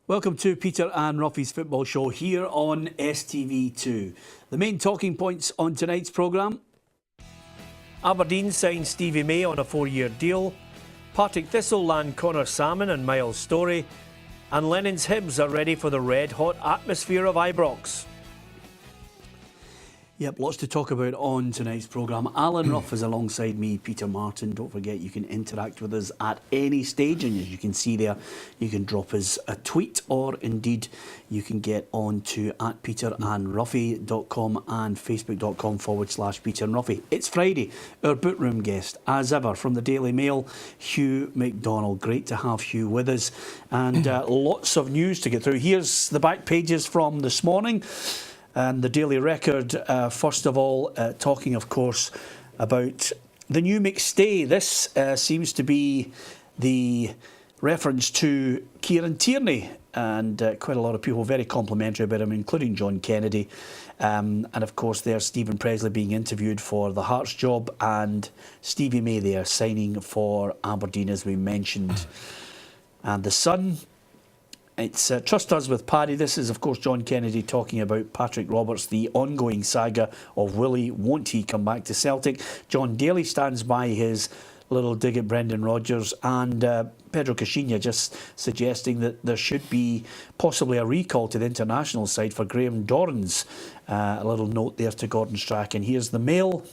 Welcome to Peter and Ruffy's Football Show here on STV2. The main talking points on tonight's programme: Aberdeen signed Stevie May on a 4-year deal, Partick Thistle land Connor Salmon and Miles Storey, and Lennon's Hibs are ready for the red-hot atmosphere of Ibrox. Yep, lots to talk about on tonight's programme. Alan Ruff is alongside me, Peter Martin. Don't forget you can interact with us at any stage, and as you can see there, you can drop us a tweet, or indeed you can get on to @peterandruffy.com and facebook.com/Peter and Ruffy. It's Friday. Our boot room guest, as ever, from the Daily Mail, Hugh MacDonald. Great to have Hugh with us, and lots of news to get through. Here's the back pages from this morning. And the Daily Record, first of all, talking, of course, about the new McStay. This seems to be the reference to Kieran Tierney, and quite a lot of people very complimentary about him, including John Kennedy. And, of course, there's Stephen Presley being interviewed for the Hearts job, and Stevie May there signing for Aberdeen, as we mentioned. And The Sun, it's Trust Us with Paddy. This is, of course, John Kennedy talking about Patrick Roberts, the ongoing saga of Willie, won't he come back to Celtic? John Daly stands by his little dig at Brendan Rodgers, and Pedro Caixinha just suggesting that there should be possibly a recall to the international side for Graham Dorrans. A little note there to Gordon Strachan. Here's the Mail.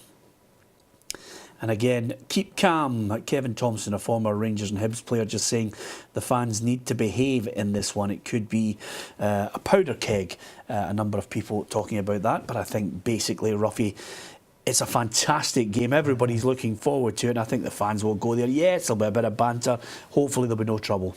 And again, keep calm. Kevin Thompson, a former Rangers and Hibs player, just saying the fans need to behave in this one. It could be a powder keg. A number of people talking about that. But I think basically, Ruffy, it's a fantastic game. Everybody's looking forward to it. And I think the fans will go there. Yes, there'll be a bit of banter. Hopefully there'll be no trouble.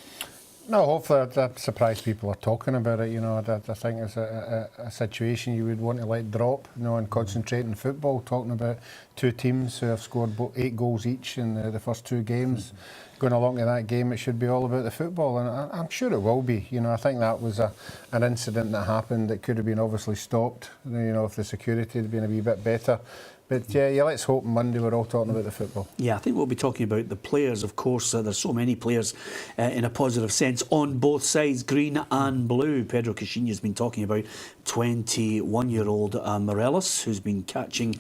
No, hopefully that surprised people are talking about it. You know, I think it's a situation you would want to let drop, you know, and concentrate on football. Talking about two teams who have scored 8 goals each in the first 2 games. Going along to that game, it should be all about the football, and I'm sure it will be. You know, I think that was an incident that happened that could have been obviously stopped. You know, if the security had been a wee bit better. But yeah, let's hope Monday we're all talking about the football. Yeah, I think we'll be talking about the players, of course. There's so many players in a positive sense on both sides, green and blue. Pedro Caixinha has been talking about 21-year-old Morelos, who's been catching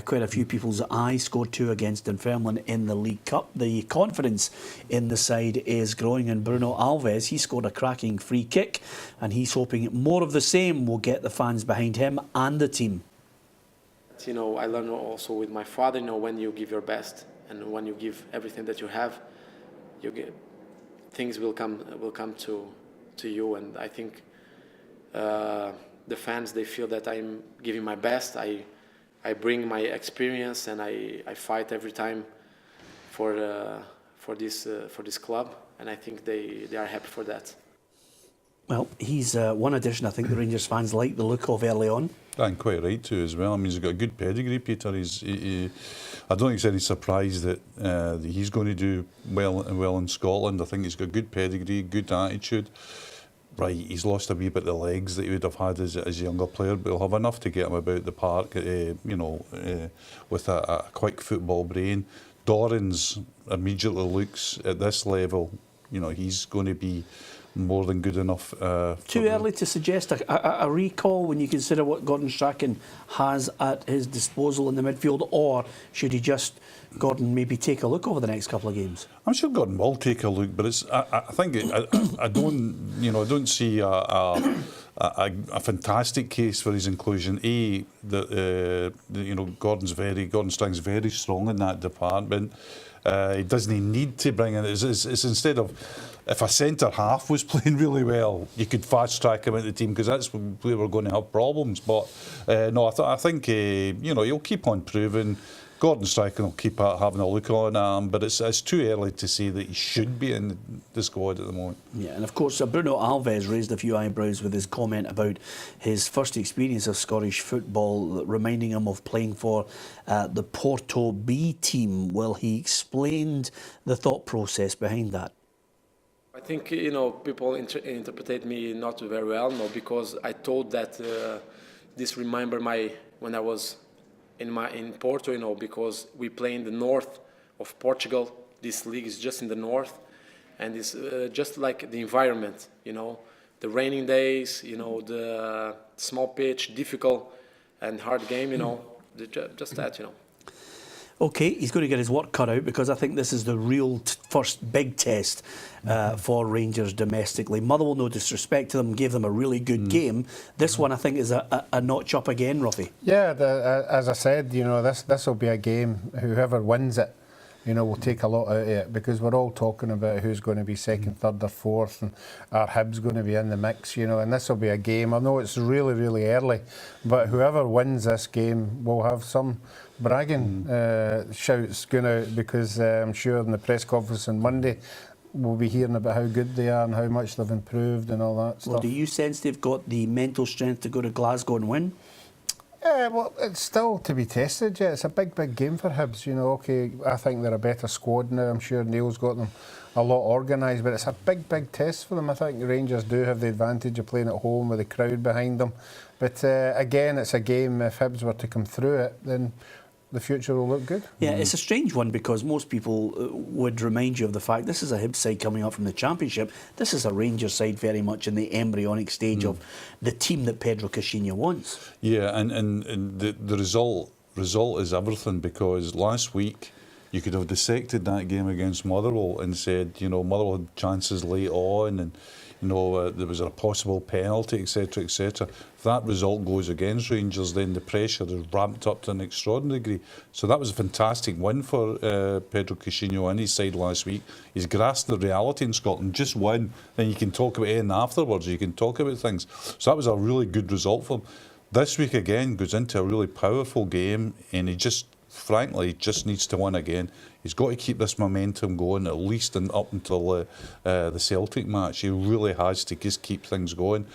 quite a few people's eyes. Scored 2 against Dunfermline in the League Cup. The confidence in the side is growing, and Bruno Alves, he scored a cracking free kick, and he's hoping more of the same will get the fans behind him and the team. You know, I learned also with my father, you know, when you give your best and when you give everything that you have, things will come to you. And I think the fans, they feel that I'm giving my best. I bring my experience, and I fight every time for this club, and I think they are happy for that. Well, he's one addition I think the Rangers fans like the look of early on. And quite right too as well. I mean, he's got a good pedigree, Peter. I don't think it's any surprise that he's going to do well in Scotland. I think he's got good pedigree, good attitude. Right, he's lost a wee bit of the legs that he would have had as a younger player, but he'll have enough to get him about the park, with a quick football brain. Dorrans immediately looks at this level, you know, he's going to be more than good enough. Too early to suggest a recall when you consider what Gordon Strachan has at his disposal in the midfield, or should he just, Gordon, maybe take a look over the next couple of games? I'm sure Gordon will take a look, but I think I don't see a fantastic case for his inclusion. Gordon Strachan's very strong in that department. He doesn't need to bring in. It's instead of, if a centre half was playing really well, you could fast track him into the team, because that's where we're going to have problems. But no, I think he'll keep on proving. Gordon Strachan will keep having a look on him, but it's too early to say that he should be in the squad at the moment. Yeah, and of course Bruno Alves raised a few eyebrows with his comment about his first experience of Scottish football, reminding him of playing for the Porto B team. Well, he explained the thought process behind that. I think, people interpret me not very well, because I told that this remember when I was in Porto, because we play in the north of Portugal. This league is just in the north, and it's just like the environment, the raining days, the small pitch, difficult and hard game, just that. OK, he's going to get his work cut out because I think this is the real first big test for Rangers domestically. Motherwell, no disrespect to them, gave them a really good game. This one, I think, is a notch up again, Ruffy. Yeah, as I said, this will be a game, whoever wins it, will take a lot out of it, because we're all talking about who's going to be second, third or fourth, and our Hibs going to be in the mix, and this will be a game. I know it's really, really early, but whoever wins this game will have some bragging shouts going out, because I'm sure in the press conference on Monday we'll be hearing about how good they are and how much they've improved and all that stuff. Well, do you sense they've got the mental strength to go to Glasgow and win? Well, it's still to be tested. Yeah, it's a big, big game for Hibs. Okay, I think they're a better squad now. I'm sure Neil's got them a lot organised, but it's a big, big test for them. I think Rangers do have the advantage of playing at home with the crowd behind them. But again, it's a game. If Hibs were to come through it, then the future will look good. Yeah, it's a strange one because most people would remind you of the fact this is a Hibs side coming up from the Championship. This is a Rangers side very much in the embryonic stage of the team that Pedro Caixinha wants. Yeah, and the result is everything, because last week you could have dissected that game against Motherwell and said, Motherwell had chances late on, and there was a possible penalty, etc., etc. If that result goes against Rangers, then the pressure is ramped up to an extraordinary degree. So that was a fantastic win for Pedro Caixinha and his side last week. He's grasped the reality in Scotland. Just win, then you can talk about it afterwards. You can talk about things. So that was a really good result for him. This week again goes into a really powerful game, and he frankly just needs to win again. He's got to keep this momentum going at least up until the Celtic match. He really has to just keep things going.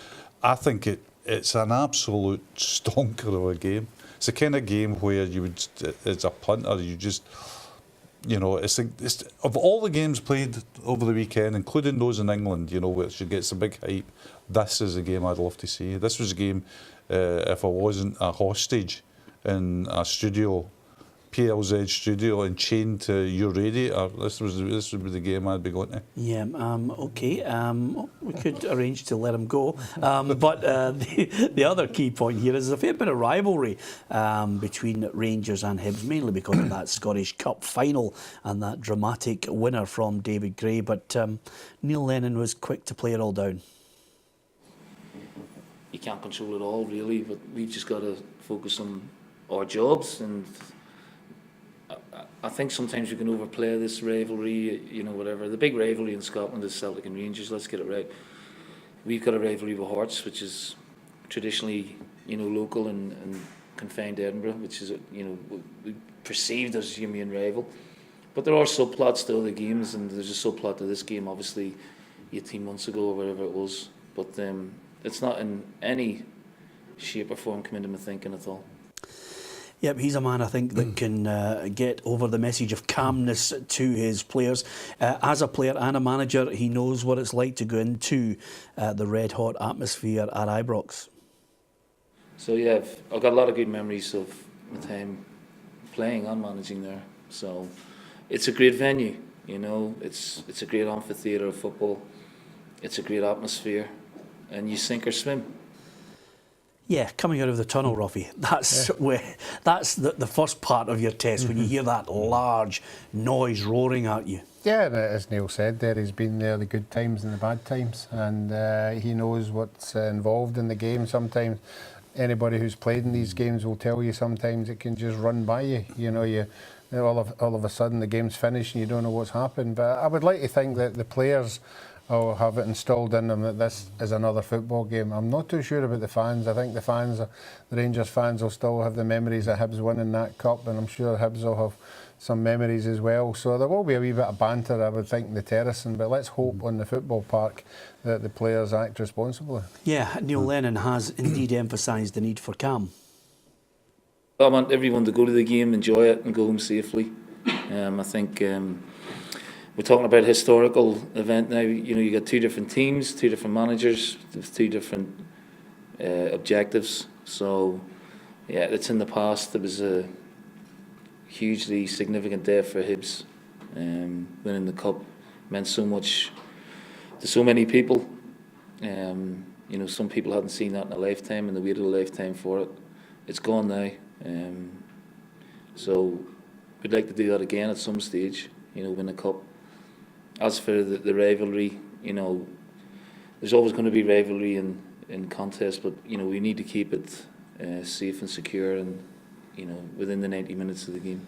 I think it's an absolute stonker of a game. It's the kind of game where you would, as a punter, you just, it's of all the games played over the weekend, including those in England, which gets a big hype, this is a game I'd love to see. This was a game, if I wasn't a hostage in a studio, PLZ studio, and chained to your radiator, this would be the game I'd be going to. Yeah, OK. We could arrange to let him go. But the other key point here is there's a fair bit of rivalry between Rangers and Hibs, mainly because of that Scottish Cup final and that dramatic winner from David Gray. But Neil Lennon was quick to play it all down. You can't control it all, really, but we've just got to focus on our jobs, and I think sometimes we can overplay this rivalry, whatever. The big rivalry in Scotland is Celtic and Rangers, let's get it right. We've got a rivalry with Hearts, which is traditionally, local and confined to Edinburgh, which is, perceived as your main rival. But there are subplots to other games, and there's a subplot to this game, obviously, 18 months ago or whatever it was. But it's not in any shape or form come into my thinking at all. Yep, he's a man, I think, that can get over the message of calmness to his players. As a player and a manager, he knows what it's like to go into the red-hot atmosphere at Ibrox. So, yeah, I've got a lot of good memories of my time playing and managing there. So, it's a great venue, It's a great amphitheatre of football. It's a great atmosphere. And you sink or swim. Yeah, coming out of the tunnel, Ruffy. That's the first part of your test, when you hear that large noise roaring at you. Yeah, and as Neil said there, he's been there the good times and the bad times, and he knows what's involved in the game. Sometimes anybody who's played in these games will tell you sometimes it can just run by you. All of a sudden the game's finished and you don't know what's happened. But I would like to think that the players will have it installed in them that this is another football game. I'm not too sure about the fans. I think the Rangers fans will still have the memories of Hibs winning that cup, and I'm sure Hibs will have some memories as well. So there will be a wee bit of banter, I would think, in the terracing, but let's hope on the football park that the players act responsibly. Yeah, Neil Lennon has indeed emphasised the need for calm. I want everyone to go to the game, enjoy it, and go home safely. I think we're talking about a historical event now. You got two different teams, two different managers, with two different objectives. So, yeah, it's in the past. It was a hugely significant day for Hibs. Winning the cup meant so much to so many people. You know, some people hadn't seen that in a lifetime, and they waited a lifetime for it. It's gone now. So we'd like to do that again at some stage, you know, win a cup. As for the rivalry, you know, there's always going to be rivalry in contests, but, you know, we need to keep it safe and secure and, you know, within the 90 minutes of the game.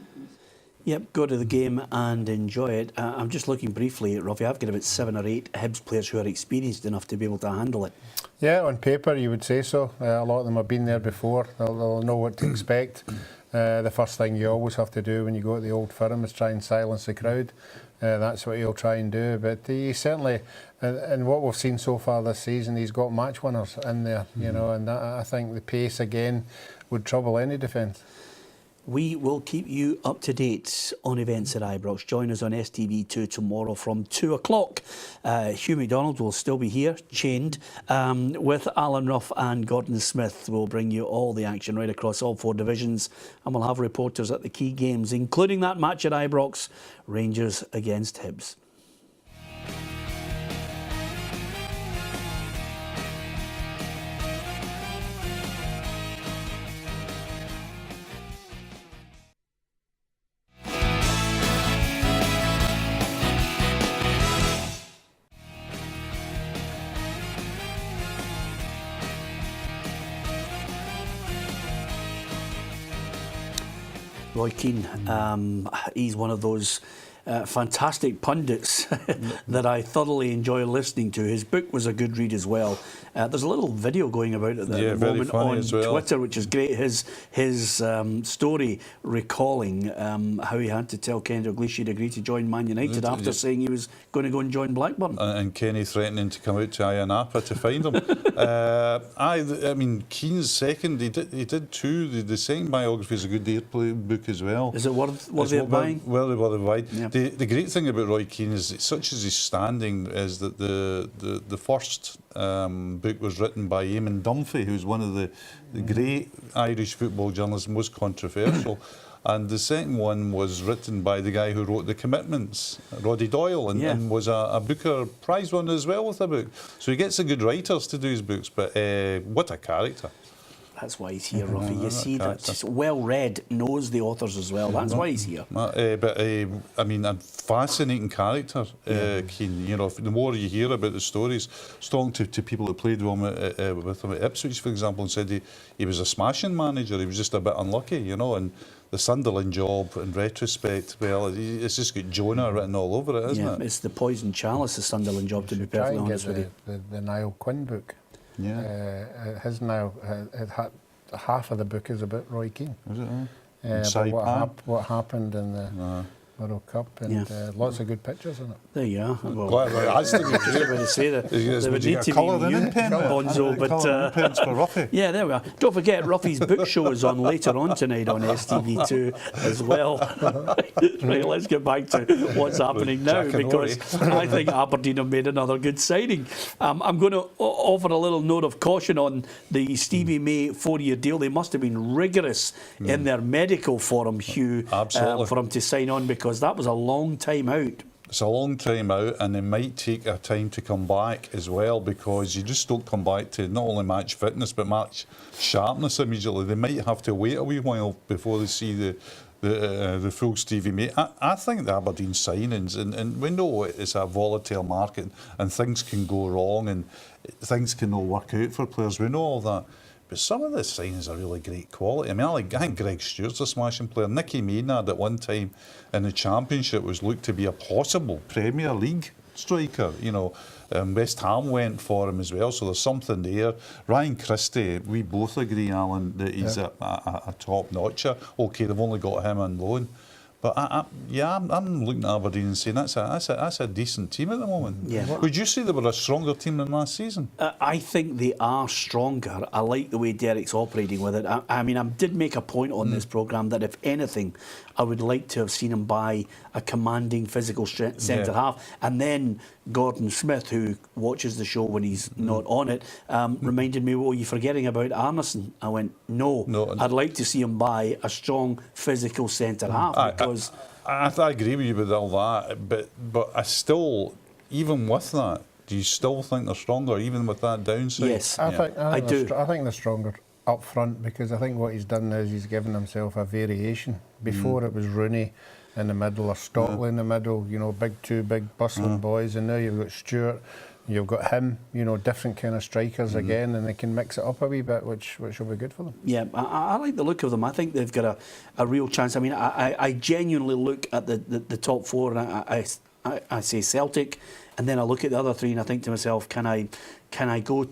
Yep, go to the game and enjoy it. I'm just looking briefly at Ruffy. I've got about 7 or 8 Hibs players who are experienced enough to be able to handle it. Yeah, on paper you would say so. A lot of them have been there before. They'll know what to expect. The first thing you always have to do when you go to the Old Firm is try and silence the crowd. That's what he'll try and do. But he certainly, and what we've seen so far this season, he's got match winners in there, you know, and that, I think the pace again would trouble any defence. We will keep you up to date on events at Ibrox. Join us on STV2 tomorrow from 2 o'clock. Hugh MacDonald will still be here, chained, with Alan Ruff and Gordon Smith. We'll bring you all the action right across all 4 divisions, and we'll have reporters at the key games, including that match at Ibrox, Rangers against Hibs. Roy Keane, he's one of those fantastic pundits that I thoroughly enjoy listening to. His book was a good read as well. There's a little video going about at the moment on Twitter, which is great. His story recalling how he had to tell Kenny Dalglish he'd agreed to join Man United after saying he was going to go and join Blackburn. And Kenny threatening to come out to Ayia Napa to find him. I mean, Keane's second, he did 2. The second biography is a good airplay book as well. Is it worthy of buying? Well, worth of buying. Yeah. The great thing about Roy Keane is, such as his standing, is that the first book was written by Eamon Dunphy, who's one of the great Irish football journalists, most controversial. And the second one was written by the guy who wrote The Commitments, Roddy Doyle, and was a Booker Prize winner as well with the book. So he gets the good writers to do his books, but what a character. That's why he's here, Ruffy. You see that well-read, knows the authors as well. That's why he's here. I mean, a fascinating character, Keane. You know, the more you hear about the stories, talking to people that played with him at Ipswich, for example, and said he was a smashing manager. He was just a bit unlucky, you know, and the Sunderland job, in retrospect, well, it's just got Jonah written all over it, isn't it? It's the poison chalice, the Sunderland job, to be perfectly honest with you. The Niall Quinn book. Yeah. His now, half of the book is about Roy Keane. Is it? What happened in the World Cup, and lots of good pictures in it. There you are. Well, it has to be true. To say that there would need to be Bonzo, but pens for Ruffy. Yeah, there we are. Don't forget, Ruffy's book show is on later on tonight on STV2 as well. Right, let's get back to what's happening now, because I think Aberdeen have made another good signing. I'm going to offer a little note of caution on the Stevie May 4-year deal. They must have been rigorous in their medical for him, Hugh, for him to sign on, because that was a long time out. It's a long time out, and it might take a time to come back as well, because you just don't come back to not only match fitness but match sharpness immediately. They might have to wait a wee while before they see the full Stevie May. I think the Aberdeen signings, and we know it's a volatile market and things can go wrong and things can all work out for players. We know all that. But some of the signings are really great quality. I mean, I think Greg Stewart's a smashing player. Nicky Maynard at one time in the Championship was looked to be a possible Premier League striker. You know, West Ham went for him as well, so there's something there. Ryan Christie, we both agree, Alan, that he's a top-notcher. OK, they've only got him on loan. But I'm looking at Aberdeen and saying that's a decent team at the moment. Yeah. Would you say they were a stronger team than last season? I think they are stronger. I like the way Derek's operating with it. I mean, I did make a point on this programme that if anything, I would like to have seen him buy a commanding physical centre half, and then Gordon Smith, who watches the show when he's not on it, reminded me, "Oh, you're forgetting about Arneson." I went, no, I'd like to see him buy a strong physical centre half, because I agree with you with all that, but I still, even with that, Do you still think they're stronger, even with that downside? Yes. I do. I think they're stronger up front, because I think what he's done is he's given himself a variation. Before it was Rooney in the middle or Stockley in the middle, you know, two big bustling boys, and now you've got Stewart, you've got him, you know, different kind of strikers again, and they can mix it up a wee bit, which will be good for them. Yeah, I like the look of them. I think they've got a real chance. I mean, I genuinely look at the top four, and I say Celtic, and then I look at the other three, and I think to myself, can I go,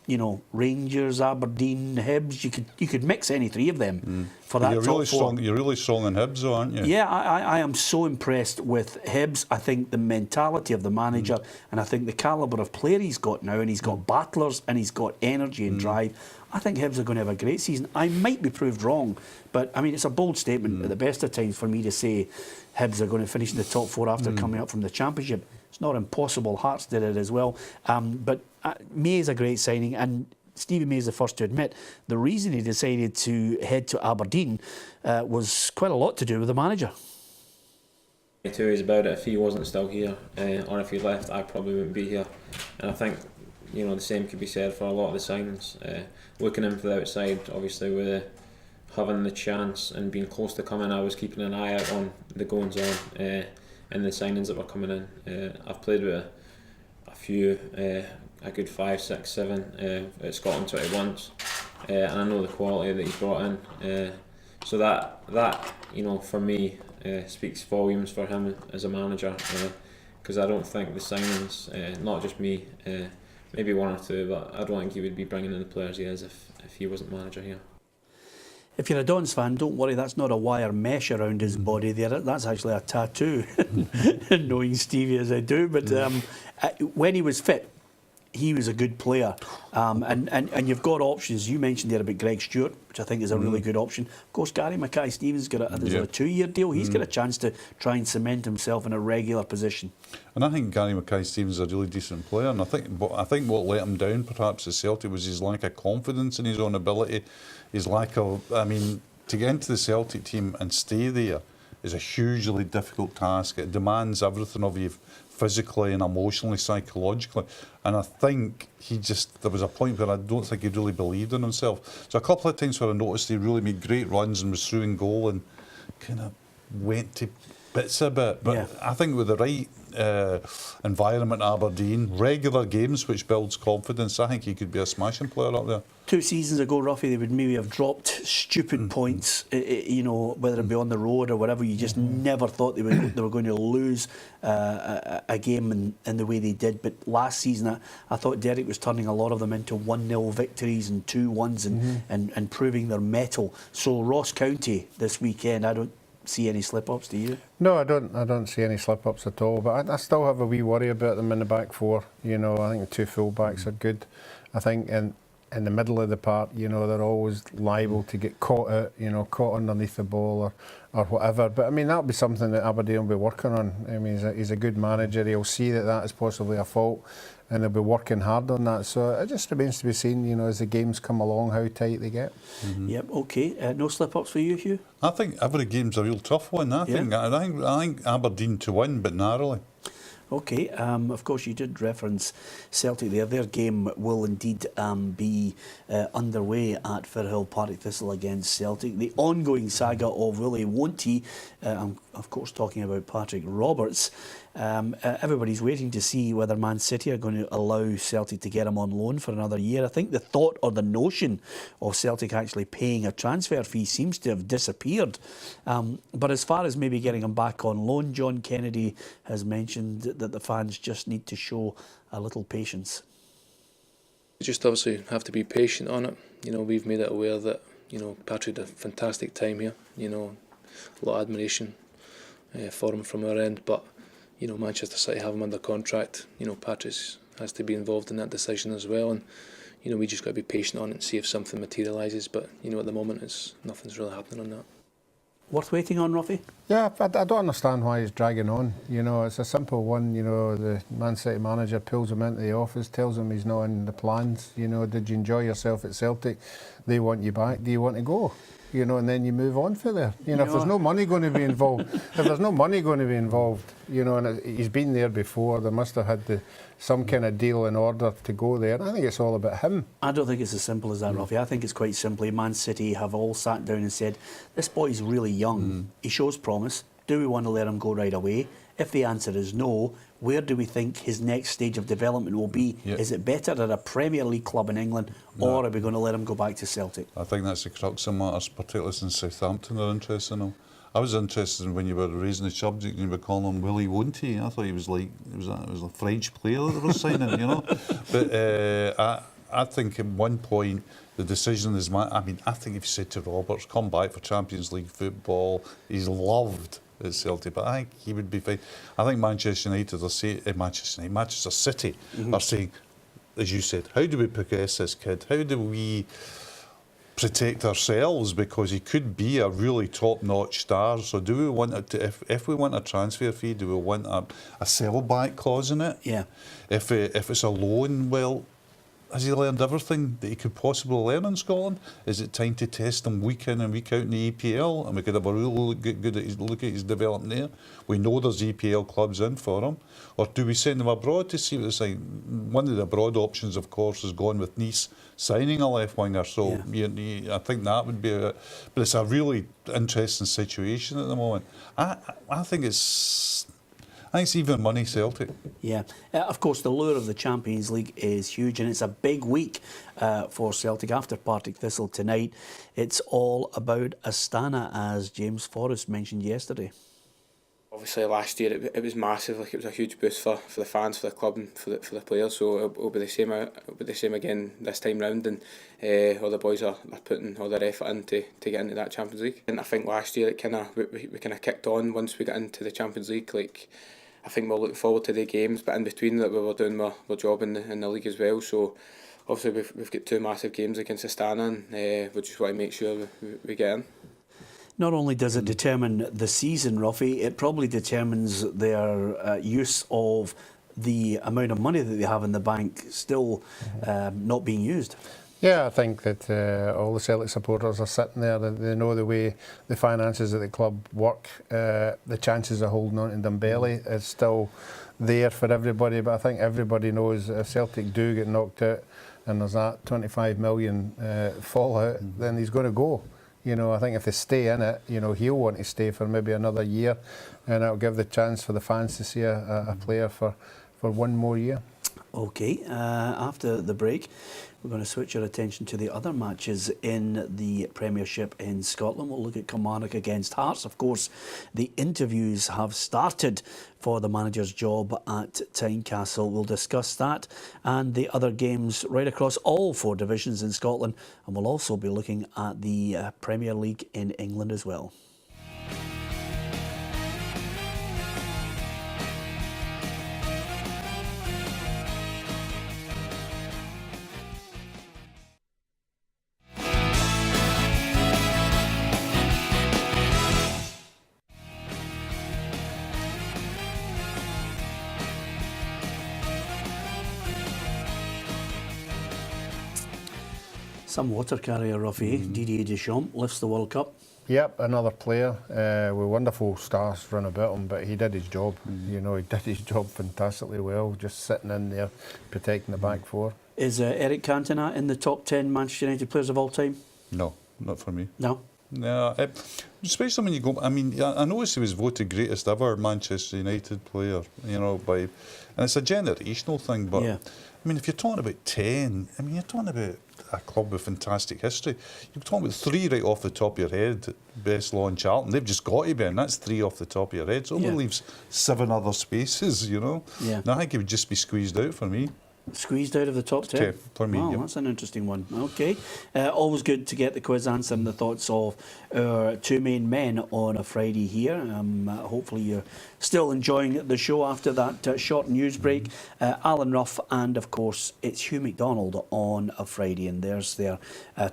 you know, Rangers, Aberdeen, Hibs? You could mix any three of them for that You're top really four. strong. You're really strong in Hibs, though, aren't you? Yeah, I am so impressed with Hibs. I think the mentality of the manager, and I think the calibre of player he's got now, and he's got battlers, and he's got energy and drive. I think Hibs are going to have a great season. I might be proved wrong, but I mean, it's a bold statement at the best of times for me to say Hibs are going to finish in the top four after coming up from the Championship. It's not impossible. Hearts did it as well. But May is a great signing, and Stevie May is the first to admit the reason he decided to head to Aberdeen was quite a lot to do with the manager. Two ways about it. If he wasn't still here, or if he left, I probably wouldn't be here. And I think, you know, the same could be said for a lot of the signings. Looking in from the outside, obviously with having the chance and being close to coming, I was keeping an eye out on the goings on and the signings that were coming in. I've played with a few, a good 5, 6, 7 at Scotland 21s, and I know the quality that he's brought in. So that you know, for me, speaks volumes for him as a manager, because I don't think the signings, not just me, maybe one or two, but I don't think he would be bringing in the players he is if he wasn't manager here. If you're a Dons fan, don't worry, that's not a wire mesh around his body there. That's actually a tattoo, knowing Stevie as I do. But when he was fit, he was a good player. And you've got options. You mentioned there about Greg Stewart, which I think is a really good option. Of course, Gary Mackay-Stevens got a 2-year deal. He's got a chance to try and cement himself in a regular position. And I think Gary Mackay-Stevens is a really decent player. And I think what let him down perhaps at Celtic was his lack of confidence in his own ability. His lack of, I mean, to get into the Celtic team and stay there is a hugely difficult task. It demands everything of you, physically and emotionally, psychologically. And I think there was a point where I don't think he really believed in himself. So a couple of times where I noticed he really made great runs and was through in goal and kind of went to bits a bit. But I think with the right environment at Aberdeen, regular games which builds confidence, I think he could be a smashing player up there. 2 seasons ago, Ruffy, they would maybe have dropped stupid points, you know, whether it be on the road or whatever. You just never thought they were going to lose a game in the way they did. But last season, I thought Derek was turning a lot of them into 1-0 victories and 2-1s and proving their mettle. So Ross County this weekend, I don't see any slip-ups, do you? No, I don't see any slip-ups at all, but I still have a wee worry about them in the back four. You know, I think the two full-backs are good. I think in the middle of the park, you know, they're always liable to get caught out, you know, caught underneath the ball or whatever. But I mean, that'll be something that Aberdeen will be working on. I mean, he's a good manager. He'll see that is possibly a fault, and they'll be working hard on that. So it just remains to be seen, you know, as the games come along, how tight they get. Yep, okay. No slip-ups for you, Hugh? I think every game's a real tough one. I think Aberdeen to win, but narrowly. Okay, of course you did reference Celtic there. Their game will indeed be underway at Firhill Partick Thistle against Celtic. The ongoing saga of Willie Won't He, I'm of course talking about Patrick Roberts. Everybody's waiting to see whether Man City are going to allow Celtic to get him on loan for another year. I think the thought or the notion of Celtic actually paying a transfer fee seems to have disappeared. But as far as maybe getting him back on loan, John Kennedy has mentioned that the fans just need to show a little patience. You just obviously have to be patient on it. You know, we've made it aware that, you know, Patrick had a fantastic time here. You know, a lot of admiration for him from our end, but you know, Manchester City have him under contract. You know, Patrick has to be involved in that decision as well, and you know, we just got to be patient on it and see if something materialises. But you know, at the moment, nothing's really happening on that. Worth waiting on, Ruffy? Yeah, I don't understand why he's dragging on. You know, it's a simple one. You know, the Man City manager pulls him into the office, tells him he's not in the plans. You know, did you enjoy yourself at Celtic? They want you back. Do you want to go? you know, and then you move on from there. You know, if there's no money going to be involved, you know, and he's been there before, they must have had some kind of deal in order to go there. And I think it's all about him. I don't think it's as simple as that, Ruffy. I think it's quite simply Man City have all sat down and said, this boy's really young. He shows promise. Do we want to let him go right away? If the answer is no, where do we think his next stage of development will be? Is it better at a Premier League club in England, or are we going to let him go back to Celtic? I think that's the crux of matters, particularly since Southampton are interested in him. I was interested in when you were raising the subject and you were calling him Willie Won't-he? I thought he was like, it was a French player that they were signing, you know. But I think at one point the decision is, I think if you said to Roberts, come back for Champions League football, he's loved at Celtic, but I think he would be fine. I think Manchester United are saying, Manchester City are saying, as you said, how do we progress this kid? How do we protect ourselves, because he could be a really top-notch star? So do we want to, if we want a transfer fee, do we want a sell-back clause in it? Yeah. If it's a loan, well, has he learned everything that he could possibly learn in Scotland? Is it time to test him week in and week out in the EPL? And we could have a really good look at his development there. We know there's EPL clubs in for him. Or do we send him abroad to see what it's like? One of the abroad options, of course, is gone with Nice signing a left winger. So I think that would be but it's a really interesting situation at the moment. I think it's even money Celtic. Yeah, of course the lure of the Champions League is huge, and it's a big week for Celtic after Partick Thistle tonight. It's all about Astana, as James Forrest mentioned yesterday. Obviously last year it was massive, like it was a huge boost for the fans, for the club and for the players, so it'll be the same again this time round, and all the boys are putting all their effort in to get into that Champions League. And I think last year it we kind of kicked on once we got into the Champions League. Like, I think we're looking forward to the games, but in between that we were doing our job in the league as well. So obviously we've got two massive games against Astana, and we just want to make sure we get in. Not only does it determine the season, Ruffy, it probably determines their use of the amount of money that they have in the bank still not being used. Yeah, I think that all the Celtic supporters are sitting there. They know the way the finances at the club work. The chances of holding on to Dembele is still there for everybody, but I think everybody knows if Celtic do get knocked out and there's that 25 million fallout, then he's going to go. You know, I think if they stay in it, you know, he'll want to stay for maybe another year, and it'll give the chance for the fans to see a player for one more year. Okay, after the break, we're going to switch our attention to the other matches in the Premiership in Scotland. We'll look at Kilmarnock against Hearts. Of course, the interviews have started for the manager's job at Tynecastle. We'll discuss that and the other games right across all four divisions in Scotland, and we'll also be looking at the Premier League in England as well. Some water carrier, Ruffy. Didier Deschamps lifts the World Cup. Yep, another player with wonderful stars run about him, but he did his job. You know, he did his job fantastically well, just sitting in there, protecting the back four. Is Eric Cantona in the top 10 Manchester United players of all time? No, not for me. No? No, especially when you go. I mean, I noticed he was voted greatest ever Manchester United player. You know, and it's a generational thing. But I mean, if you're talking about 10, I mean, you're talking about a club with fantastic history. You're talking about 3 right off the top of your head. Breslau and Charlton, they've just got to be, and that's 3 off the top of your head. So it only leaves 7 other spaces. You know. Yeah. No, I think he would just be squeezed out for me. Squeezed out of the top 10? For me, wow, that's an interesting one. Okay. Always good to get the quiz answer and the thoughts of our two main men on a Friday here. Hopefully you're still enjoying the show after that short news break. Alan Ruff, and of course it's Hugh MacDonald on a Friday, and there's their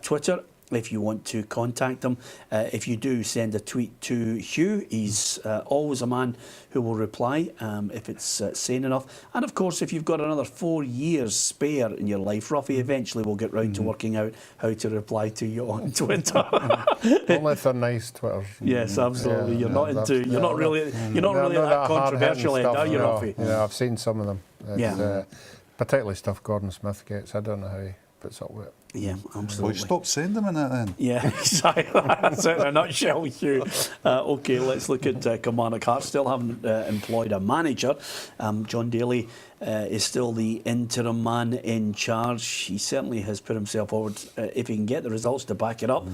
Twitter if you want to contact him. If you do, send a tweet to Hugh. He's always a man who will reply if it's sane enough. And of course, if you've got another 4 years spare in your life, Ruffy eventually will get round to working out how to reply to you on Twitter. Only if they're nice Twitter. Yes, absolutely. You're not really that controversial, are you, Ruffy? Yeah, I've seen some of them. It's, Yeah. Particularly stuff Gordon Smith gets. I don't know how he puts up with it. Yeah, Well, absolutely. stop sending them in it then. Yeah, exactly. That's it in a nutshell, Hugh. OK, let's look at Kilmarnock Hearts. Still haven't employed a manager. John Daly is still the interim man in charge. He certainly has put himself forward, if he can get the results to back it up.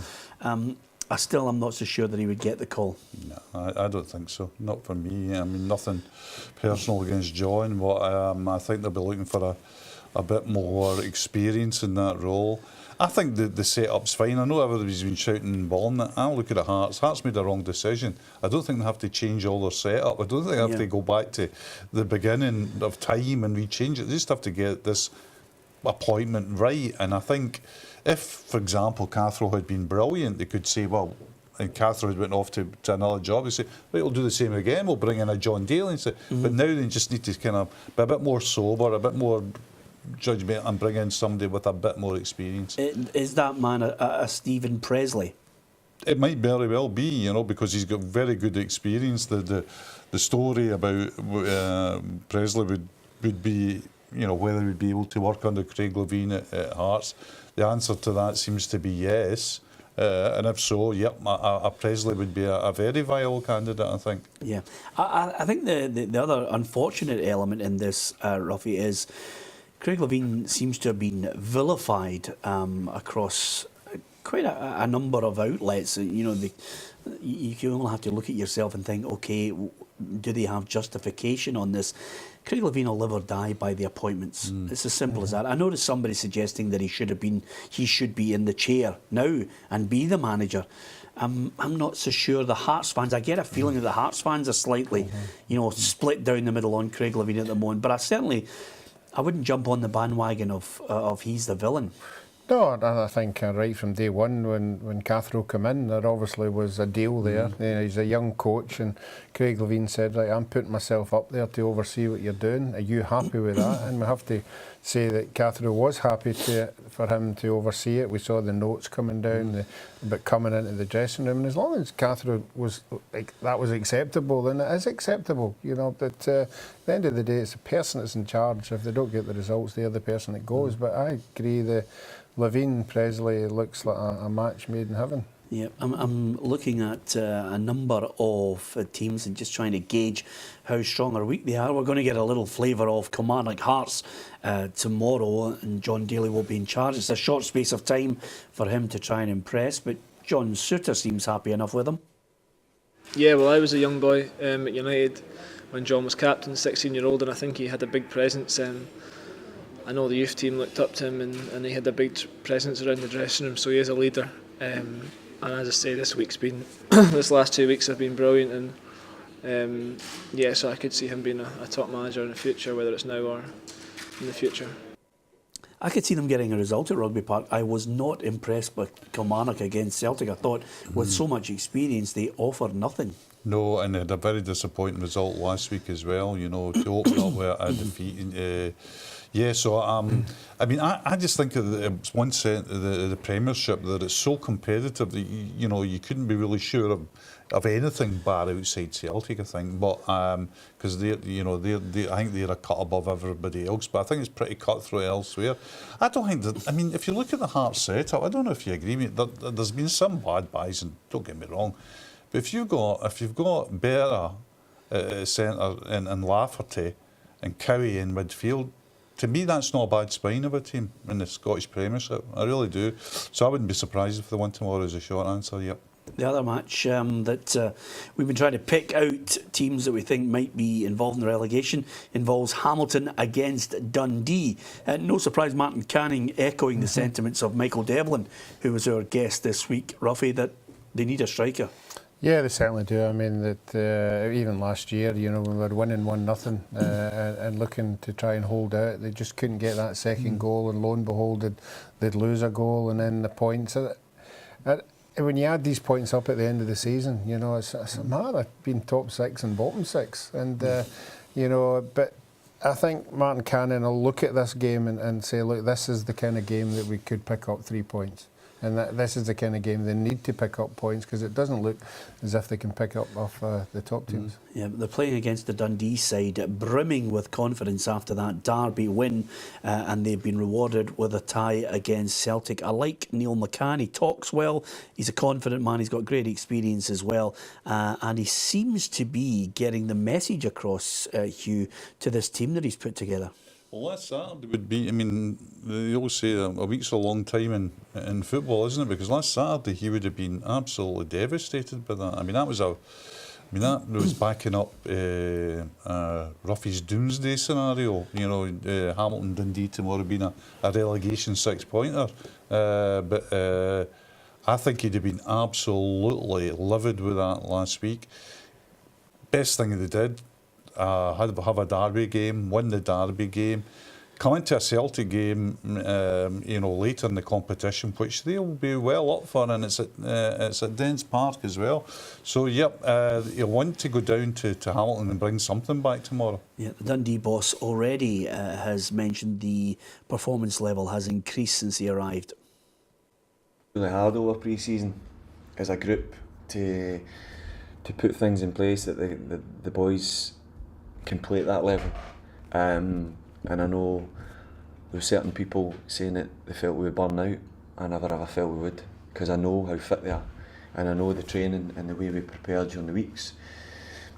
I still am not so sure that he would get the call. No, I don't think so. Not for me. I mean, nothing personal against John, but I think they'll be looking for a bit more experience in that role. I think the setup's fine. I know everybody's been shouting and bawling it. I look at the Hearts. Hearts made a wrong decision. I don't think they have to change all their setup. I don't think they have to go back to the beginning of time and rechange it. They just have to get this appointment right. And I think if, for example, Cathro had been brilliant, they could say, well, and Cathro had went off to another job, they say, right, we'll do the same again, we'll bring in a John Daly and say, but now they just need to kind of be a bit more sober, a bit more judgment, and bring in somebody with a bit more experience. Is that man a Stephen Presley? It might very well be, you know, because he's got very good experience. The story about Presley would be, you know, whether he'd be able to work under Craig Levein at Hearts. The answer to that seems to be yes. And if so, yep, a Presley would be a very viable candidate, I think. Yeah. I think the other unfortunate element in this, Ruffy, is Craig Levein seems to have been vilified across quite a number of outlets. You know, you can only have to look at yourself and think, okay, do they have justification on this? Craig Levein will live or die by the appointments. It's as simple as that. I noticed somebody suggesting that he should be in the chair now and be the manager. I'm not so sure. The Hearts fans, I get a feeling that the Hearts fans are slightly, you know, split down the middle on Craig Levein at the moment. But I wouldn't jump on the bandwagon of he's the villain. No, I think right from day one when Cathro came in, there obviously was a deal there. You know, he's a young coach, and Craig Levein said, right, I'm putting myself up there to oversee what you're doing. Are you happy with that? And we have to say that Cathro was happy for him to oversee it. We saw the notes coming down about coming into the dressing room, and as long as Cathro was that was acceptable, then it is acceptable. You know, but at the end of the day, it's the person that's in charge. If they don't get the results, they're the person that goes. But I agree, Levein Presley looks like a match made in heaven. Yeah, I'm looking at a number of teams and just trying to gauge how strong or weak they are. We're going to get a little flavour of Kilmarnock Hearts tomorrow, and John Daly will be in charge. It's a short space of time for him to try and impress, but John Souttar seems happy enough with him. Yeah, well, I was a young boy at United when John was captain, 16-year-old, and I think he had a big presence. I know the youth team looked up to him, and he had a big presence around the dressing room, so he is a leader. And as I say, this last 2 weeks have been brilliant, and so I could see him being a top manager in the future, whether it's now or in the future. I could see them getting a result at Rugby Park. I was not impressed by Kilmarnock against Celtic. I thought with so much experience they offered nothing. No, and they had a very disappointing result last week as well, you know, to open up with a defeat. So I mean, I just think it's one set the Premiership that it's so competitive that you know you couldn't be really sure of anything bad outside Celtic. I think, but because I think they're a cut above everybody else. But I think it's pretty cutthroat elsewhere. I don't think that. I mean, if you look at the Hearts setup, I don't know if you agree with me. There's been some bad buys, and don't get me wrong, but if you've got Berra at centre and Lafferty and Cowie in midfield. To me, that's not a bad spine of a team in the Scottish Premiership. I really do. So I wouldn't be surprised if they won tomorrow is a short answer, yep. The other match that we've been trying to pick out teams that we think might be involved in the relegation involves Hamilton against Dundee. No surprise, Martin Canning echoing the sentiments of Michael Devlin, who was our guest this week, Ruffy, that they need a striker. Yeah, they certainly do. I mean, that even last year, you know, when we were winning 1-0 and looking to try and hold out, they just couldn't get that second goal, and lo and behold, they'd lose a goal and then the points. When you add these points up at the end of the season, you know, it's a matter of being top 6 and bottom 6. And, you know, but I think Martin Cannon will look at this game and say, look, this is the kind of game that we could pick up 3 points. And this is the kind of game they need to pick up points, because it doesn't look as if they can pick up off the top teams. Yeah, but they're playing against the Dundee side, brimming with confidence after that Derby win, and they've been rewarded with a tie against Celtic. I like Neil McCann. He talks well. He's a confident man. He's got great experience as well, and he seems to be getting the message across, Hugh, to this team that he's put together. Well, last Saturday would be, I mean, they always say a week's a long time in football, isn't it? Because last Saturday he would have been absolutely devastated by that. I mean, that was backing up Ruffy's doomsday scenario. You know, Hamilton Dundee tomorrow being a relegation 6-pointer. But I think he'd have been absolutely livid with that last week. Best thing they did. Have a Derby game, win the Derby game, come into a Celtic game, you know, later in the competition, which they'll be well up for, and it's at Dens Park as well. So, yep, you want to go down to Hamilton and bring something back tomorrow. Yeah, the Dundee boss already has mentioned the performance level has increased since he arrived. Really hard over pre-season as a group to put things in place that the boys can play at that level, and I know there were certain people saying that they felt we would burn out. I never ever felt we would, because I know how fit they are, and I know the training and the way we prepared during the weeks.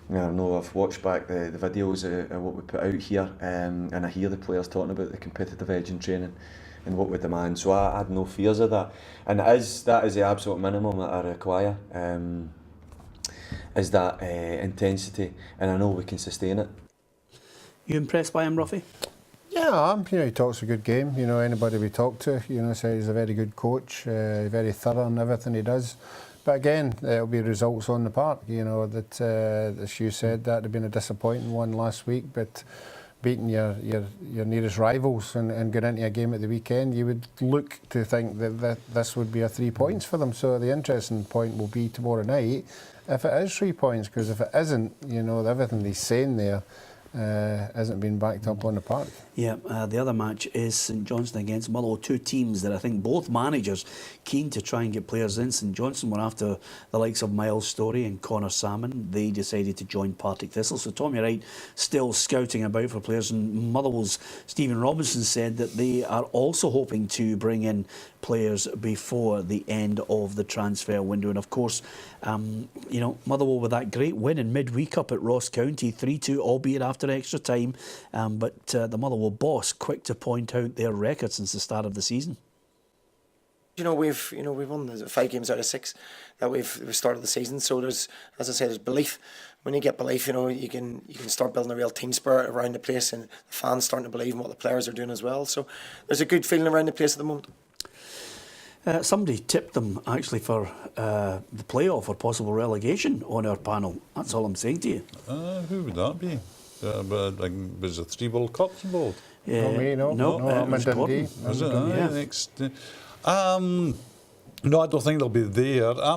And I know I've watched back the videos of what we put out here, and I hear the players talking about the competitive edge in training and what we demand. So I had no fears of that, and that is the absolute minimum that I require. Is that intensity, and I know we can sustain it. You impressed by him, Ruffy? Yeah, I am. You know, he talks a good game. You know, anybody we talk to, you know, says he's a very good coach, very thorough in everything he does. But again, it'll be results on the park. You know, that as you said, that had been a disappointing one last week, but beating your nearest rivals and going into a game at the weekend, you would look to think that this would be a 3 points for them. So the interesting point will be tomorrow night, if it is 3 points, because if it isn't, you know, everything he's saying there hasn't been backed up on the park. Yeah, the other match is St Johnstone against Motherwell, 2 teams that I think both managers keen to try and get players in. St Johnstone were after the likes of Miles Storey and Connor Salmon. They decided to join Partick Thistle. So Tommy Wright still scouting about for players, and Motherwell's Stephen Robinson said that they are also hoping to bring in players before the end of the transfer window. And of course, you know, Motherwell with that great win in midweek up at Ross County, 3-2, albeit after extra time. But the Motherwell boss quick to point out their record since the start of the season. We've won the 5 games out of 6 that we've started the season. So there's, as I said, there's belief. When you get belief, you know, you can start building a real team spirit around the place, and the fans starting to believe in what the players are doing as well. So there's a good feeling around the place at the moment. Somebody tipped them actually for the playoff or possible relegation on our panel. That's all I'm saying to you. Who would that be? Was there 3 World Cups involved? Not me, no. it was Gordon. Was it? Yeah. Next. No, I don't think they'll be there. I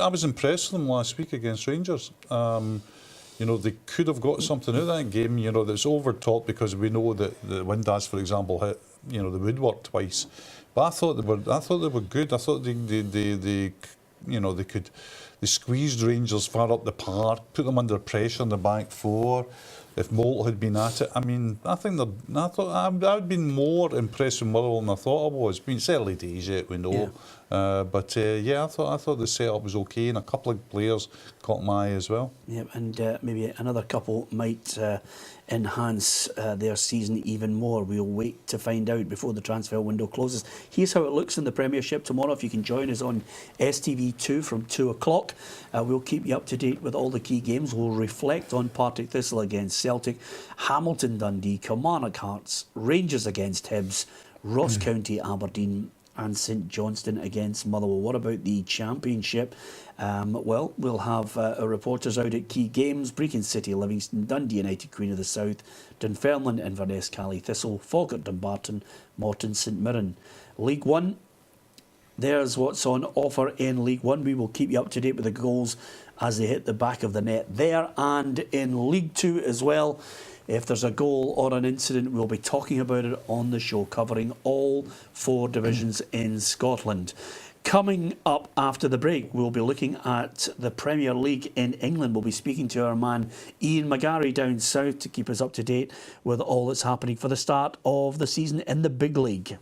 was impressed with them last week against Rangers. You know, they could have got something out of that game. You know, that's overtopped because we know that the Windass, for example, hit, you know, the woodwork twice. But I thought they were good. I thought they squeezed Rangers far up the park, put them under pressure in the back 4. If Moult had been at it, I mean, I thought I'd been more impressed with Motherwell than I thought I was. I mean, it's early days yet, we know. Yeah. I thought the setup was okay, and a couple of players caught my eye as well. Yeah, and maybe another couple might enhance their season even more. We'll wait to find out before the transfer window closes. Here's how it looks in the Premiership tomorrow. If you can join us on STV2 from 2 o'clock, we'll keep you up to date with all the key games. We'll reflect on Partick Thistle against Celtic, Hamilton Dundee, Kilmarnock Hearts, Rangers against Hibs, Ross County Aberdeen, and St Johnstone against Motherwell. What about the Championship? Well, we'll have our reporters out at key games: Brecon City, Livingston, Dundee United, Queen of the South, Dunfermline, Inverness, Cally Thistle, Falkirk, Dumbarton, Morton, St Mirren. League One, there's what's on offer in League One. We will keep you up to date with the goals as they hit the back of the net there, and in League Two as well. If there's a goal or an incident, we'll be talking about it on the show, covering all 4 divisions in Scotland. Coming up after the break, we'll be looking at the Premier League in England. We'll be speaking to our man Ian McGarry down south to keep us up to date with all that's happening for the start of the season in the big league.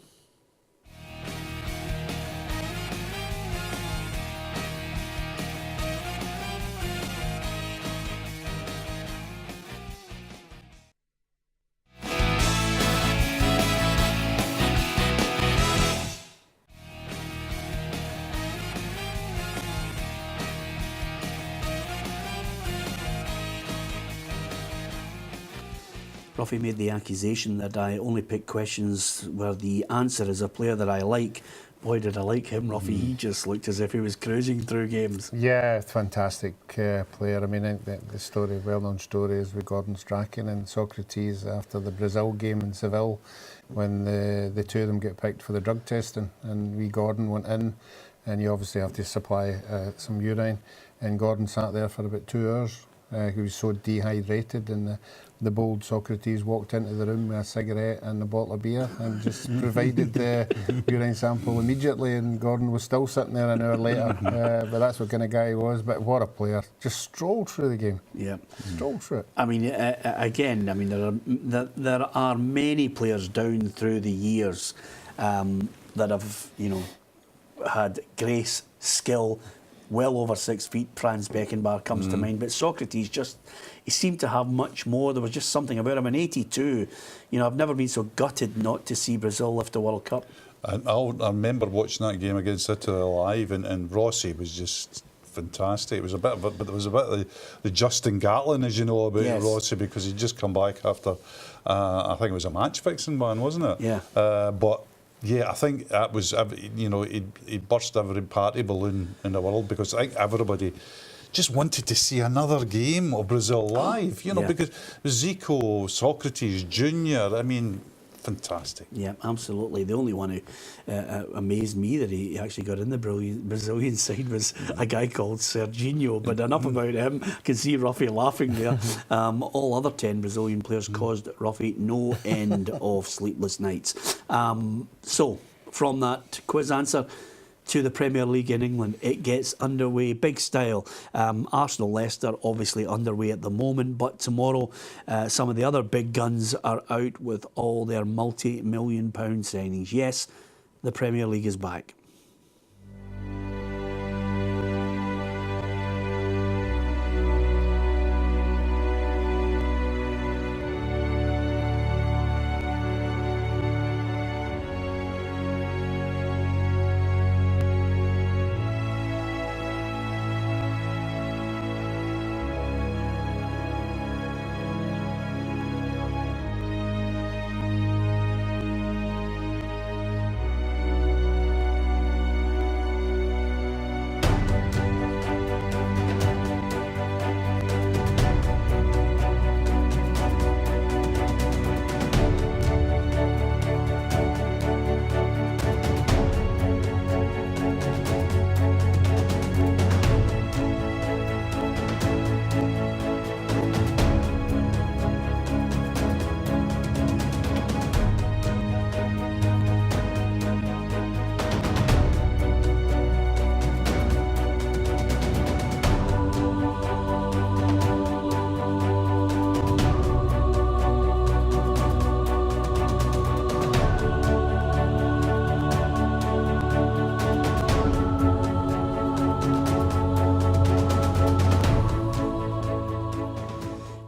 Ruffy made the accusation that I only pick questions where the answer is a player that I like. Boy, did I like him, Ruffy. He just looked as if he was cruising through games. Yeah, fantastic player. I mean, the story, well-known story is with Gordon Strachan and Socrates after the Brazil game in Seville, when the two of them get picked for the drug testing, and wee Gordon went in, and you obviously have to supply some urine, and Gordon sat there for about 2 hours. He was so dehydrated, and the bold Socrates walked into the room with a cigarette and a bottle of beer and just provided the urine sample immediately, and Gordon was still sitting there an hour later. But that's what kind of guy he was. But what a player. Just strolled through the game. Yeah. Strolled through it. I mean, again, I mean, there are many players down through the years that have, you know, had grace, skill, well over 6 feet. Franz Beckenbauer comes to mind, but Socrates just, he seemed to have much more. There was just something about him. In '82, you know, I've never been so gutted not to see Brazil lift a World Cup. I remember watching that game against Italy live, and Rossi was just fantastic. It was a bit of but there was a bit of the Justin Gatlin, as you know, about Rossi, because he'd just come back after, I think it was a match fixing one, wasn't it? Yeah. But yeah, I think that was, you know, he burst every party balloon in the world, because I think everybody just wanted to see another game of Brazil live, you know, because Zico, Socrates, Junior, I mean, fantastic. Yeah, absolutely. The only one who amazed me that he actually got in the Brazilian side was a guy called Serginho, but enough about him. I can see Ruffy laughing there. All other 10 Brazilian players caused Ruffy no end of sleepless nights. So, from that quiz answer to the Premier League in England, it gets underway, big style. Arsenal, Leicester obviously underway at the moment, but tomorrow some of the other big guns are out with all their multi-million pound signings. Yes, the Premier League is back.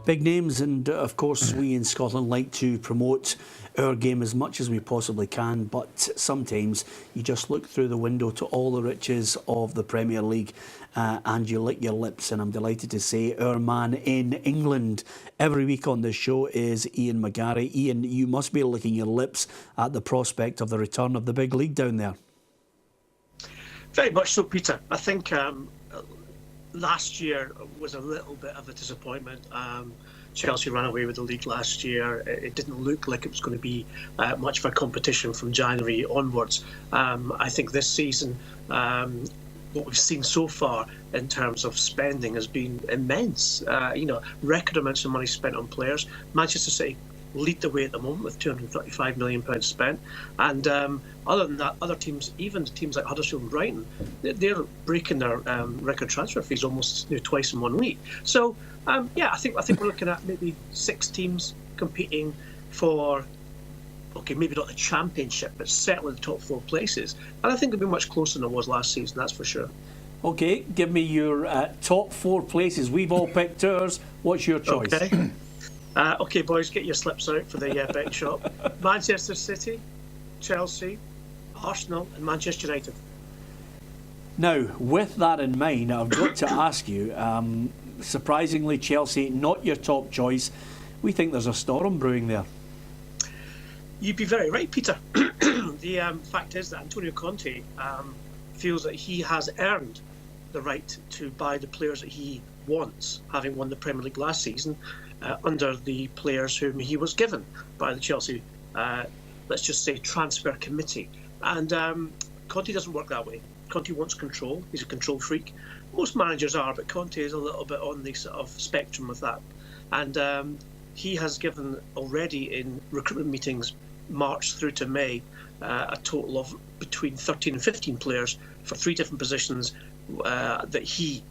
Big names, and of course we in Scotland like to promote our game as much as we possibly can, but sometimes you just look through the window to all the riches of the Premier League and you lick your lips, and I'm delighted to say our man in England every week on this show is Ian McGarry. Ian, you must be licking your lips at the prospect of the return of the big league down there. Very much so, Peter. I think last year was a little bit of a disappointment. Chelsea ran away with the league last year. It didn't look like it was going to be much of a competition from January onwards. I think this season, what we've seen so far in terms of spending has been immense. Record amounts of money spent on players. Manchester City lead the way at the moment with £235 million spent. And other than that, other teams, even teams like Huddersfield and Brighton, they're breaking their record transfer fees almost twice in 1 week. So, I think we're looking at maybe 6 teams competing for, maybe not the championship, but certainly the top 4 places. And I think it'll be much closer than it was last season, that's for sure. Okay, give me your top 4 places. We've all picked ours. What's your choice? Okay, boys, get your slips out for the betting shop. Manchester City, Chelsea, Arsenal and Manchester United. Now, with that in mind, I've got to ask you, surprisingly, Chelsea, not your top choice. We think there's a storm brewing there. You'd be very right, Peter. The fact is that Antonio Conte feels that he has earned the right to buy the players that he wants, having won the Premier League last season, under the players whom he was given by the Chelsea, let's just say, transfer committee. And Conte doesn't work that way. Conte wants control. He's a control freak. Most managers are, but Conte is a little bit on the sort of spectrum of that. And he has given already in recruitment meetings March through to May a total of between 13 and 15 players for 3 different positions that he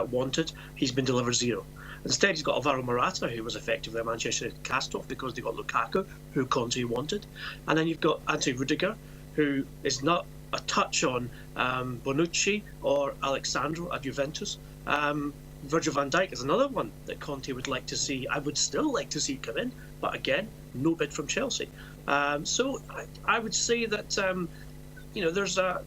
wanted. He's been delivered 0. Instead, he's got Alvaro Morata, who was effectively a Manchester United cast-off because they got Lukaku, who Conte wanted. And then you've got Anthony Rudiger, who is not a touch on Bonucci or Alexandro at Juventus. Virgil van Dijk is another one that Conte would like to see. I would still like to see come in, but again, no bid from Chelsea. So I would say that there's a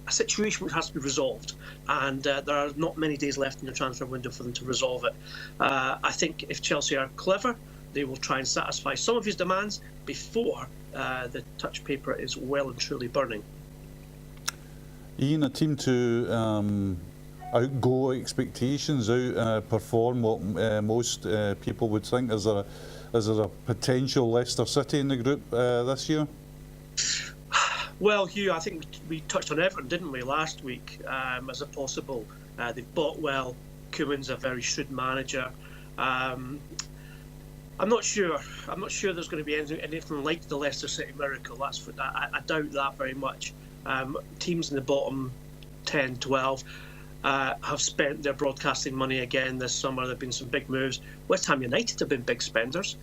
situation which has to be resolved, and there are not many days left in the transfer window for them to resolve it. I think if Chelsea are clever, they will try and satisfy some of his demands before the touch paper is well and truly burning. Ian, a team to outgo expectations, outperform what most people would think. Is there a potential Leicester City in the group this year? Well, Hugh, I think we touched on Everton, didn't we, last week, as a possible. They've bought well. Koeman's a very shrewd manager. I'm not sure. I'm not sure there's going to be anything like the Leicester City miracle. I doubt that very much. Teams in the bottom 10, 12 have spent their broadcasting money again this summer. There have been some big moves. West Ham United have been big spenders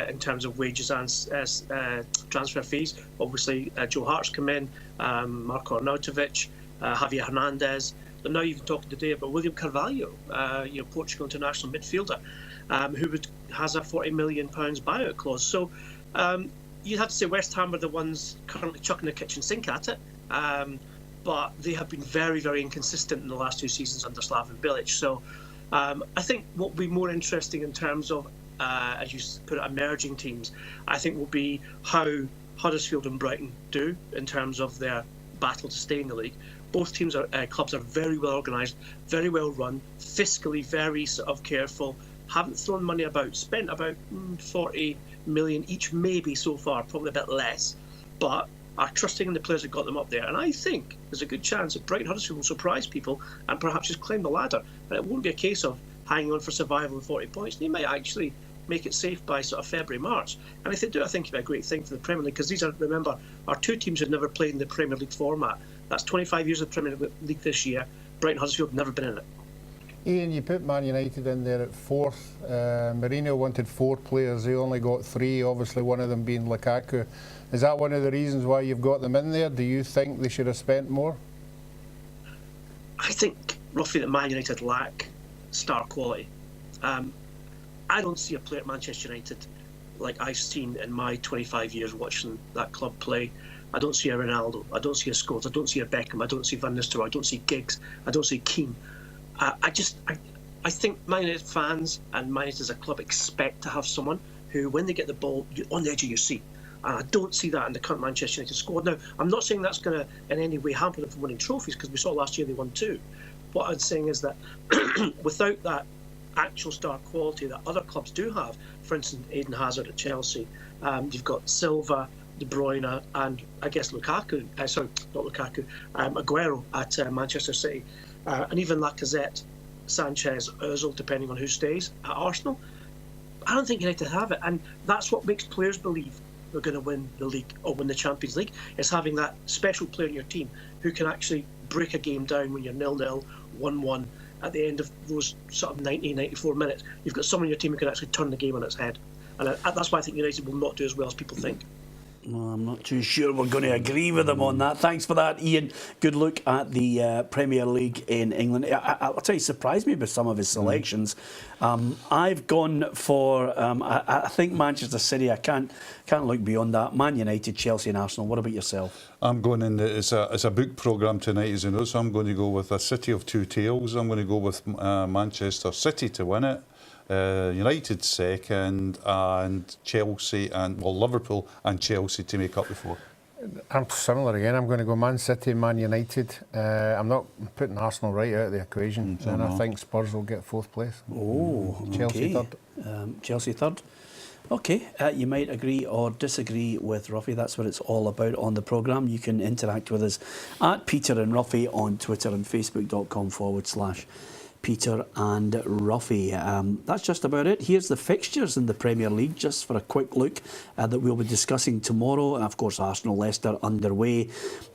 in terms of wages and transfer fees. Obviously, Joe Hart's come in, Marko Arnautovic, Javier Hernandez. They're now even talking today about William Carvalho, Portugal international midfielder, who has a £40 million buyout clause. So you'd have to say West Ham are the ones currently chucking the kitchen sink at it. But they have been very, very inconsistent in the last 2 seasons under Slaven Bilic. So I think what will be more interesting in terms of, as you put it, emerging teams, I think will be how Huddersfield and Brighton do in terms of their battle to stay in the league. Both clubs are very well organised, very well run, fiscally very sort of careful, haven't thrown money about, spent about 40 million each maybe so far, probably a bit less, but are trusting in the players that got them up there. And I think there's a good chance that Brighton Huddersfield will surprise people and perhaps just climb the ladder. And it won't be a case of hanging on for survival and 40 points. They might actually make it safe by sort of February, March. And if they do, I think it'll be a great thing for the Premier League, because these are, remember, our 2 teams who've never played in the Premier League format. That's 25 years of the Premier League this year. Brighton Huddersfield have never been in it. Ian, you put Man United in there at 4th. Mourinho wanted 4 players. They only got 3, obviously one of them being Lukaku. Is that one of the reasons why you've got them in there? Do you think they should have spent more? I think roughly that Man United lack star quality. I don't see a player at Manchester United like I've seen in my 25 years watching that club play. I don't see a Ronaldo, I don't see a Scholes, I don't see a Beckham, I don't see Van Nistelrooy, I don't see Giggs, I don't see Keane. I think Man United fans and Man United as a club expect to have someone who, when they get the ball, you're on the edge of your seat. And I don't see that in the current Manchester United squad. Now, I'm not saying that's going to in any way hamper them from winning trophies, because we saw last year they won 2. What I'm saying is that without that actual star quality that other clubs do have. For instance, Eden Hazard at Chelsea. You've got Silva, De Bruyne, and I guess Lukaku. Sorry, not Lukaku. Aguero at Manchester City, and even Lacazette, Sanchez, Ozil, depending on who stays at Arsenal. I don't think United have it, and that's what makes players believe they're going to win the league or win the Champions League. Is having that special player in your team who can actually break a game down when you're 0-0, 1-1 at the end of those sort of 90, 94 minutes. You've got someone in your team who can actually turn the game on its head, and that's why I think United will not do as well as people think. Well, I'm not too sure we're going to agree with them on that. Thanks for that, Ian. Good look at the Premier League in England. I'll tell you, surprised me with some of his selections. I've gone for, I think Manchester City. I can't look beyond that. Man United, Chelsea and Arsenal. What about yourself? I'm going in, it's a book programme tonight, as you know, so I'm going to go with a City of Two Tails. I'm going to go with Manchester City to win it. United second, and Chelsea and Liverpool and Chelsea to make up the four. I'm similar again. I'm going to go Man City, Man United. I'm not putting Arsenal right out of the equation, and I think Spurs will get fourth place. Oh, Chelsea okay. Third. Chelsea third. Okay, you might agree or disagree with Ruffy. That's what it's all about on the programme. You can interact with us at Peter and Ruffy on Twitter and Facebook.com/Peter and Ruffy. That's just about it. Here's the fixtures in the Premier League, just for a quick look that we'll be discussing tomorrow. And of course, Arsenal, Leicester underway.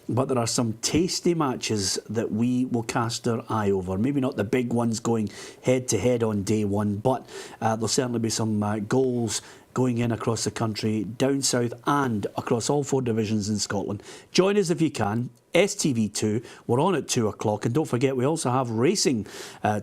But there are some tasty matches that we will cast our eye over. Maybe not the big ones going head to head on day one, but there'll certainly be some goals going in across the country, down south and across all four divisions in Scotland. Join us if you can. STV2, we're on at 2 o'clock, and don't forget we also have racing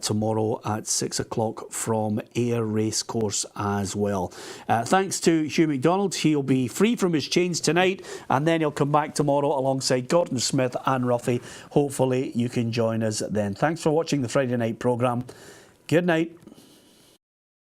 tomorrow at 6 o'clock from Ayr Racecourse as well. Thanks to Hugh MacDonald. He'll be free from his chains tonight, and then he'll come back tomorrow alongside Gordon Smith and Ruffy. Hopefully you can join us then. Thanks for watching the Friday night programme. Good night.